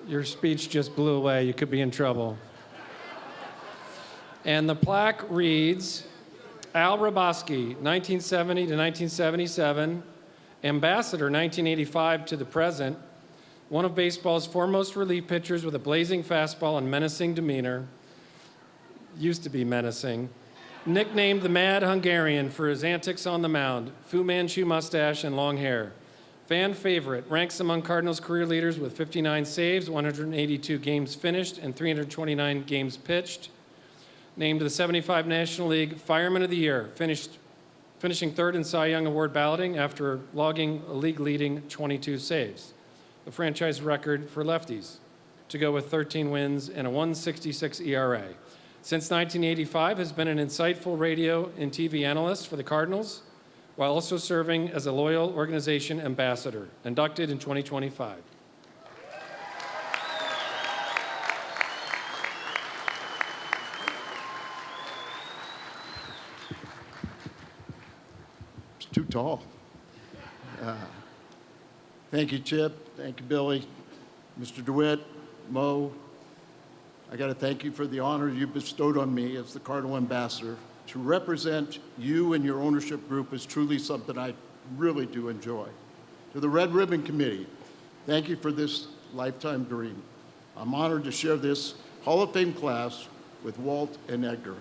Your speech just blew away. You could be in trouble. And the plaque reads, Al Hrabosky, 1970 to 1977, ambassador 1985 to the present, one of baseball's foremost relief pitchers with a blazing fastball and menacing demeanor, used to be menacing, nicknamed the Mad Hungarian for his antics on the mound, Fu Manchu mustache and long hair. Fan favorite, ranks among Cardinals career leaders with 59 saves, 182 games finished, and 329 games pitched. Named to the 75 National League Fireman of the Year, finishing third in Cy Young Award balloting after logging a league-leading 22 saves. The franchise record for lefties, to go with 13 wins and a 1.66 ERA. Since 1985, has been an insightful radio and TV analyst for the Cardinals, while also serving as a loyal organization ambassador, inducted in 2025. It's too tall. Thank you, Chip. Thank you, Billy. Mr. DeWitt, Mo, I got to thank you for the honor you bestowed on me as the Cardinal Ambassador. To represent you and your ownership group is truly something I really do enjoy. To the Red Ribbon Committee, thank you for this lifetime dream. I'm honored to share this Hall of Fame class with Walt and Edgar.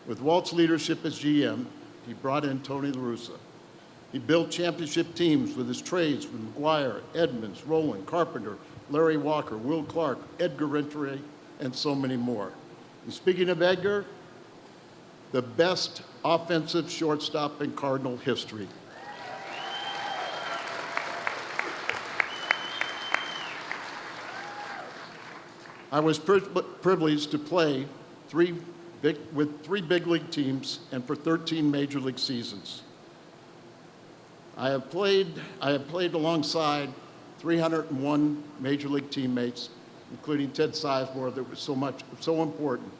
With Walt's leadership as GM, he brought in Tony La Russa. He built championship teams with his trades with McGuire, Edmonds, Rowland, Carpenter, Larry Walker, Will Clark, Edgar Renteria, and so many more. And speaking of Edgar, the best offensive shortstop in Cardinal history. I was privileged to play with three big league teams and for 13 major league seasons. I have played alongside 301 major league teammates, including Ted Sizemore, that was so important.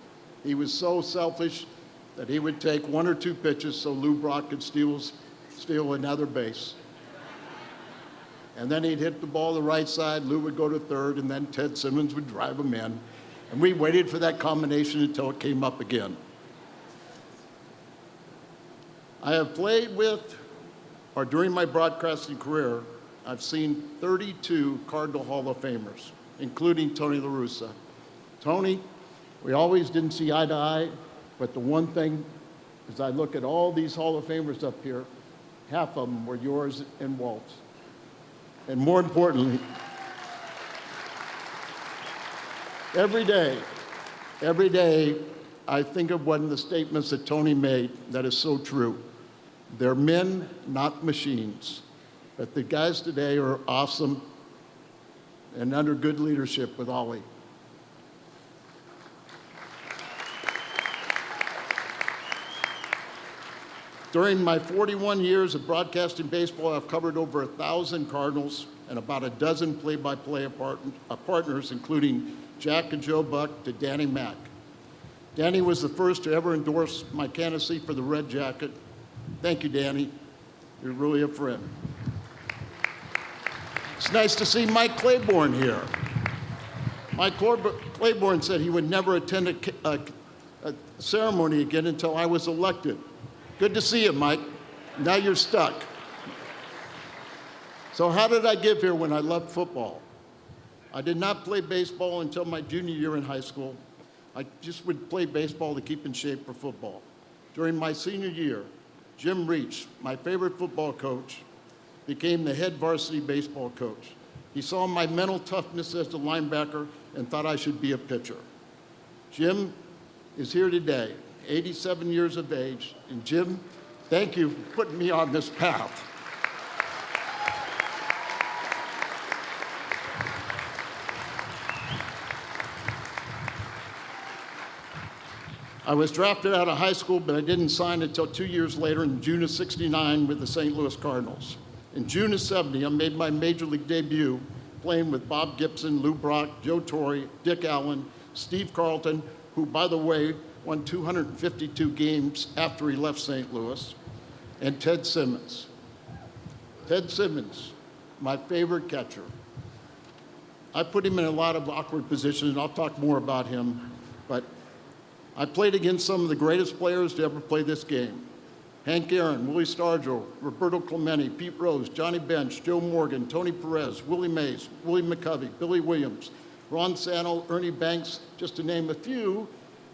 He was so selfish that he would take one or two pitches so Lou Brock could steal another base. And then he'd hit the ball the right side, Lou would go to third, and then Ted Simmons would drive him in. And we waited for that combination until it came up again. I have played with, or during my broadcasting career, I've seen 32 Cardinal Hall of Famers, including Tony La Russa. Tony, we always didn't see eye to eye, but the one thing, as I look at all these Hall of Famers up here, half of them were yours and Walt's. And more importantly, every day, I think of one of the statements that Tony made that is so true. They're men, not machines. But the guys today are awesome and under good leadership with Ollie. During my 41 years of broadcasting baseball, I've covered over 1,000 Cardinals and about a dozen play-by-play partners, including Jack and Joe Buck to Danny Mack. Danny was the first to ever endorse my candidacy for the Red Jacket. Thank you, Danny. You're really a friend. It's nice to see Mike Claiborne here. Mike Claiborne said he would never attend a ceremony again until I was elected. Good to see you, Mike. Now you're stuck. So how did I get here when I loved football? I did not play baseball until my junior year in high school. I just would play baseball to keep in shape for football. During my senior year, Jim Reach, my favorite football coach, became the head varsity baseball coach. He saw my mental toughness as a linebacker and thought I should be a pitcher. Jim is here today, 87 years of age. And Jim, thank you for putting me on this path. I was drafted out of high school, but I didn't sign until 2 years later in June of '69 with the St. Louis Cardinals. In June of '70, I made my major league debut playing with Bob Gibson, Lou Brock, Joe Torre, Dick Allen, Steve Carlton, who, by the way, won 252 games after he left St. Louis, and Ted Simmons. Ted Simmons, my favorite catcher. I put him in a lot of awkward positions, and I'll talk more about him. But I played against some of the greatest players to ever play this game. Hank Aaron, Willie Stargell, Roberto Clemente, Pete Rose, Johnny Bench, Joe Morgan, Tony Perez, Willie Mays, Willie McCovey, Billy Williams, Ron Santo, Ernie Banks, just to name a few.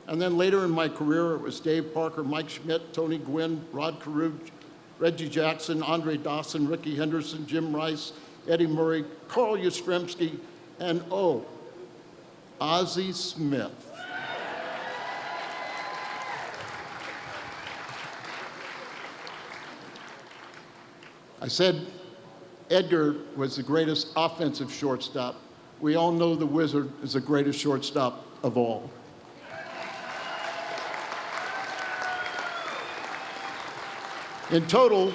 And then later in my career, it was Dave Parker, Mike Schmidt, Tony Gwynn, Rod Carew, Reggie Jackson, Andre Dawson, Ricky Henderson, Jim Rice, Eddie Murray, Carl Yastrzemski, and Ozzie Smith. I said Edgar was the greatest offensive shortstop. We all know the Wizard is the greatest shortstop of all. In total,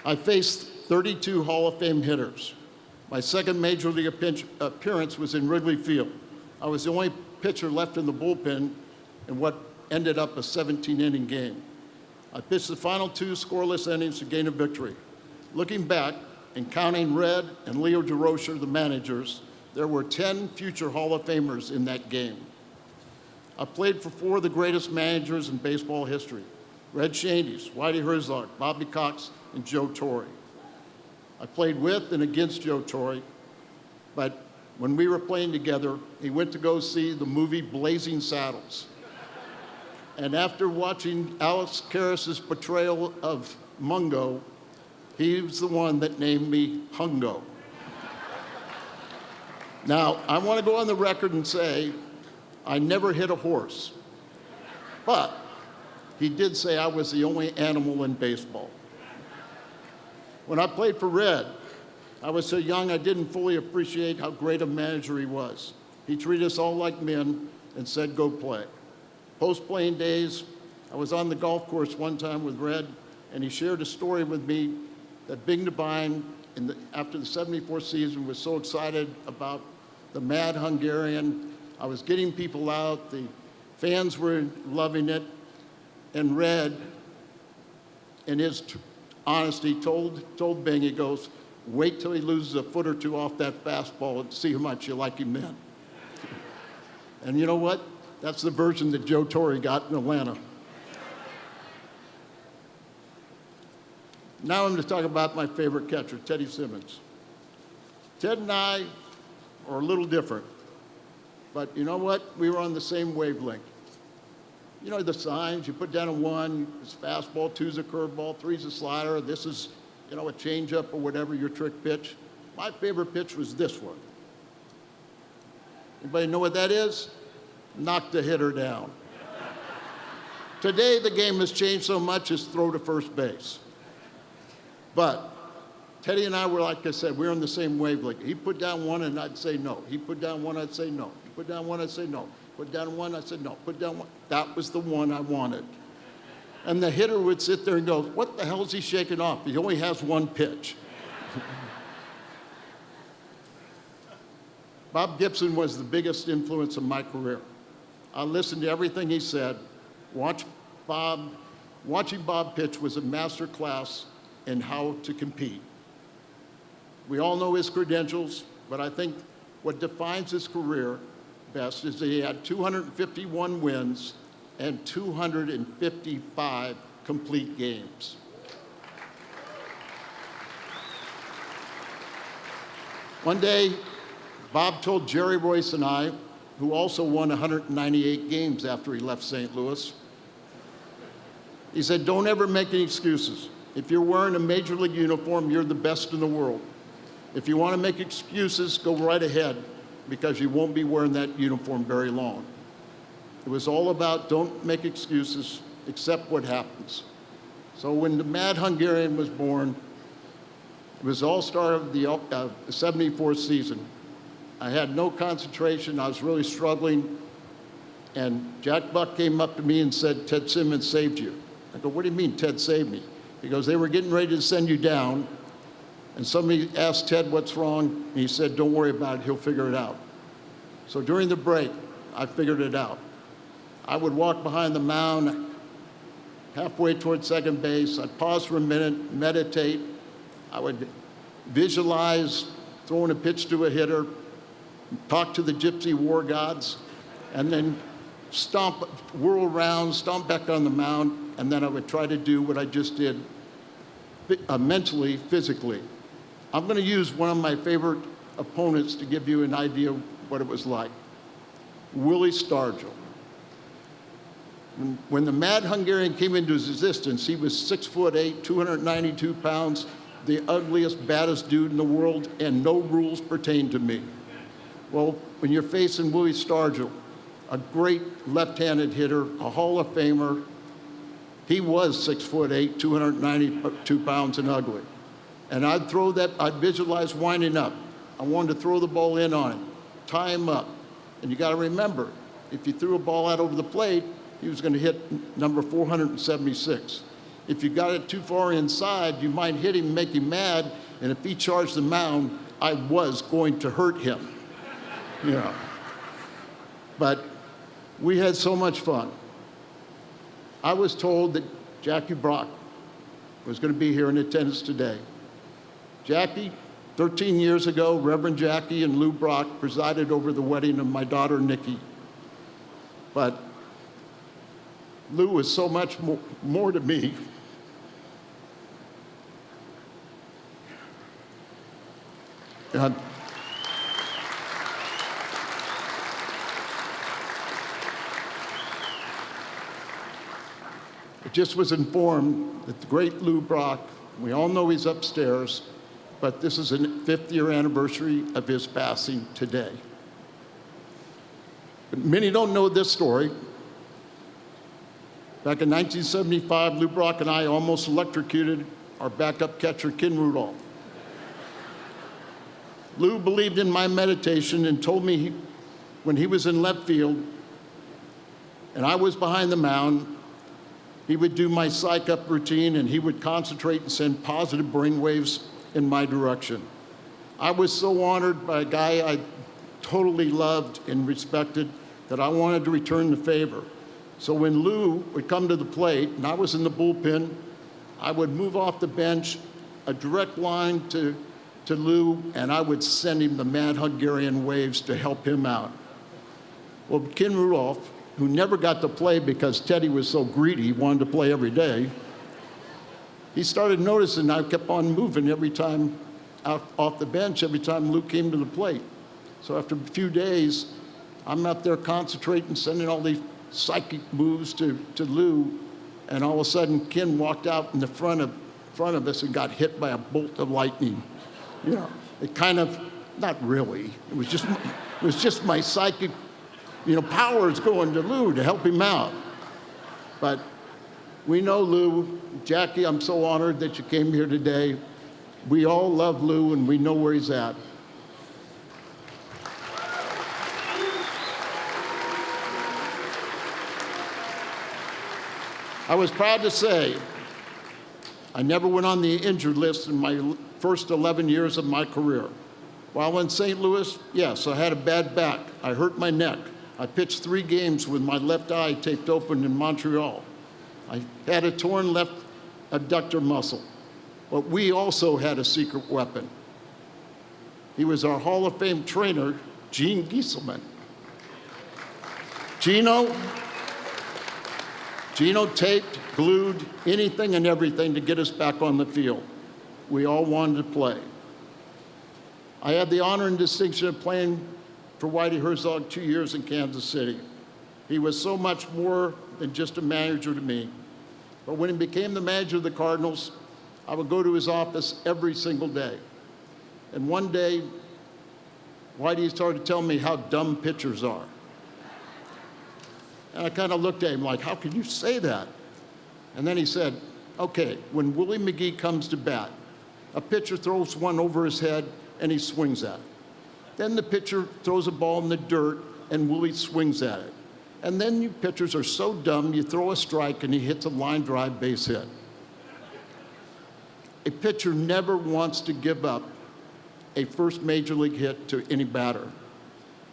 I faced 32 Hall of Fame hitters. My second major league appearance was in Wrigley Field. I was the only pitcher left in the bullpen in what ended up a 17-inning game. I pitched the final 2 scoreless innings to gain a victory. Looking back and counting Red and Leo DeRocher, the managers, there were 10 future Hall of Famers in that game. I played for 4 of the greatest managers in baseball history: Red Shandies, Whitey Herzog, Bobby Cox, and Joe Torre. I played with and against Joe Torre, but when we were playing together, he went to go see the movie Blazing Saddles. And after watching Alex Karras's portrayal of Mungo, he was the one that named me Hungo. Now, I want to go on the record and say I never hit a horse, but he did say I was the only animal in baseball. When I played for Red, I was so young I didn't fully appreciate how great a manager he was. He treated us all like men and said, "Go play." Post-playing days, I was on the golf course one time with Red, and he shared a story with me that Bing Devine, after the '74 season, was so excited about the Mad Hungarian. I was getting people out, the fans were loving it, and Red, in his honesty, told Bing, he goes, "Wait till he loses a foot or 2 off that fastball and see how much you like him then." And you know what? That's the version that Joe Torre got in Atlanta. Now I'm going to talk about my favorite catcher, Teddy Simmons. Ted and I are a little different, but you know what? We were on the same wavelength. You know the signs, you put down a 1, it's fastball, 2's a curveball, 3's a slider, this is, a changeup or whatever, your trick pitch. My favorite pitch was this one. Anybody know what that is? Knock the hitter down. Today, the game has changed so much as throw to first base. But Teddy and I were, like I said, we were on the same wavelength. He put down 1 and I'd say no. He put down 1, I'd say no. He put down 1, I'd say no. Put down 1, I'd say no. Put down 1. That was the one I wanted. And the hitter would sit there and go, "What the hell is he shaking off? He only has 1 pitch." Bob Gibson was the biggest influence in my career. I listened to everything he said. Watching Bob pitch was a master class in how to compete. We all know his credentials, but I think what defines his career best is that he had 251 wins and 255 complete games. One day, Bob told Jerry Royce and I, who also won 198 games after he left St. Louis, he said, "Don't ever make any excuses. If you're wearing a major league uniform, you're the best in the world. If you want to make excuses, go right ahead, because you won't be wearing that uniform very long." It was all about don't make excuses, accept what happens. So when the Mad Hungarian was born, it was all-star of the '74 season. I had no concentration, I was really struggling, and Jack Buck came up to me and said, "Ted Simmons saved you." I go, "What do you mean Ted saved me?" He goes, "They were getting ready to send you down, and somebody asked Ted what's wrong, and he said, 'Don't worry about it, he'll figure it out.'" So during the break, I figured it out. I would walk behind the mound, halfway towards second base. I'd pause for a minute, meditate. I would visualize throwing a pitch to a hitter, talk to the gypsy war gods, and then whirl around, stomp back on the mound, and then I would try to do what I just did mentally, physically. I'm going to use one of my favorite opponents to give you an idea of what it was like. Willie Stargell. When the Mad Hungarian came into existence, he was 6'8", 292 pounds, the ugliest, baddest dude in the world, and no rules pertained to me. Well, when you're facing Willie Stargell, a great left-handed hitter, a Hall of Famer, he was 6'8", 292 pounds and ugly. And I'd visualize winding up. I wanted to throw the ball in on him, tie him up. And you got to remember, if you threw a ball out over the plate, he was going to hit number 476. If you got it too far inside, you might hit him, make him mad, and if he charged the mound, I was going to hurt him. You know. But we had so much fun. I was told that Jackie Brock was going to be here in attendance today. Jackie, 13 years ago, Reverend Jackie and Lou Brock presided over the wedding of my daughter, Nikki. But Lou was so much more to me. And I just was informed that the great Lou Brock, we all know he's upstairs, but this is the 5th year anniversary of his passing today. But many don't know this story. Back in 1975, Lou Brock and I almost electrocuted our backup catcher, Ken Rudolph. Lou believed in my meditation and told me when he was in left field and I was behind the mound, he would do my psych up routine and he would concentrate and send positive brain waves in my direction. I was so honored by a guy I totally loved and respected that I wanted to return the favor. So when Lou would come to the plate and I was in the bullpen, I would move off the bench, a direct line to Lou, and I would send him the Mad Hungarian waves to help him out. Well, Ken Rudolph, who never got to play because Teddy was so greedy, he wanted to play every day, he started noticing I kept on moving every time off the bench, every time Lou came to the plate. So after a few days, I'm up there concentrating, sending all these psychic moves to Lou, and all of a sudden Ken walked out in the front of us and got hit by a bolt of lightning. You know, it kind of, not really, it was just my psychic, powers going to Lou to help him out. But we know Lou. Jackie, I'm so honored that you came here today. We all love Lou and we know where he's at. I was proud to say I never went on the injured list in my first 11 years of my career. While in St. Louis, yes, I had a bad back. I hurt my neck. I pitched 3 games with my left eye taped open in Montreal. I had a torn left adductor muscle. But we also had a secret weapon. He was our Hall of Fame trainer, Gene Gieselman. Gino taped, glued, anything and everything to get us back on the field. We all wanted to play. I had the honor and distinction of playing for Whitey Herzog 2 years in Kansas City. He was so much more than just a manager to me. But when he became the manager of the Cardinals, I would go to his office every single day. And one day, Whitey started telling me how dumb pitchers are. And I kind of looked at him like, how can you say that? And then he said, okay, when Willie McGee comes to bat, a pitcher throws one over his head and he swings at it. Then the pitcher throws a ball in the dirt and Willie swings at it. And then you pitchers are so dumb, you throw a strike and he hits a line drive base hit. A pitcher never wants to give up a first major league hit to any batter.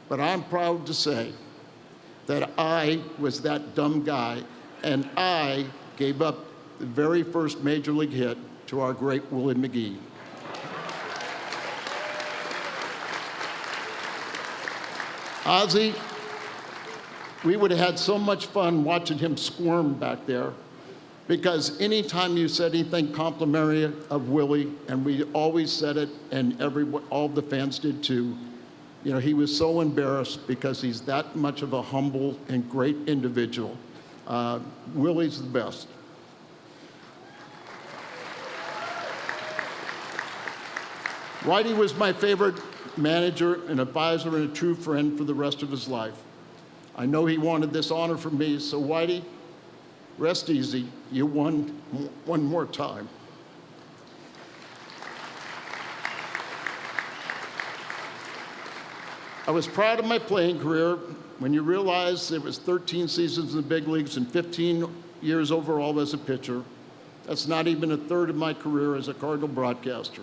But I'm proud to say that I was that dumb guy, and I gave up the very first major league hit to our great Willie McGee. Ozzy, we would have had so much fun watching him squirm back there, because anytime you said anything complimentary of Willie, and we always said it, and all the fans did too, you know, he was so embarrassed because he's that much of a humble and great individual. Willie's the best. Whitey was my favorite manager, an advisor, and a true friend for the rest of his life. I know he wanted this honor from me, so Whitey, rest easy. You won one more time. I was proud of my playing career when you realize it was 13 seasons in the big leagues and 15 years overall as a pitcher. That's not even a third of my career as a Cardinal broadcaster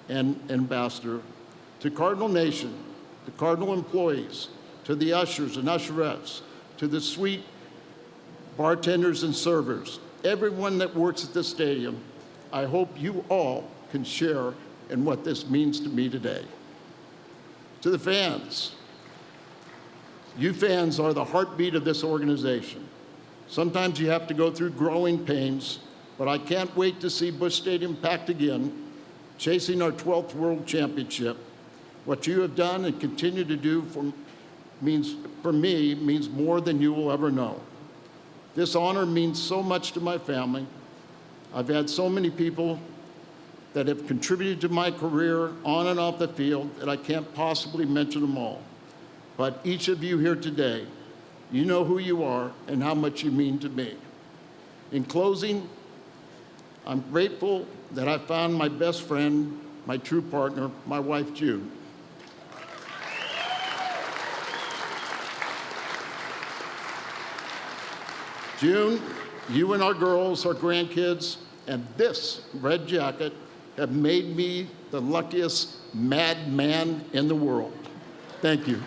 and ambassador. To Cardinal Nation, the Cardinal employees, to the ushers and usherettes, to the suite bartenders and servers, everyone that works at this stadium, I hope you all can share in what this means to me today. To the fans, you fans are the heartbeat of this organization. Sometimes you have to go through growing pains, but I can't wait to see Busch Stadium packed again, chasing our 12th World Championship. What you have done and continue to do for me means more than you will ever know. This honor means so much to my family. I've had so many people that have contributed to my career on and off the field that I can't possibly mention them all. But each of you here today, you know who you are and how much you mean to me. In closing, I'm grateful that I found my best friend, my true partner, my wife, June. June, you and our girls, our grandkids, and this red jacket have made me the luckiest madman in the world. Thank you.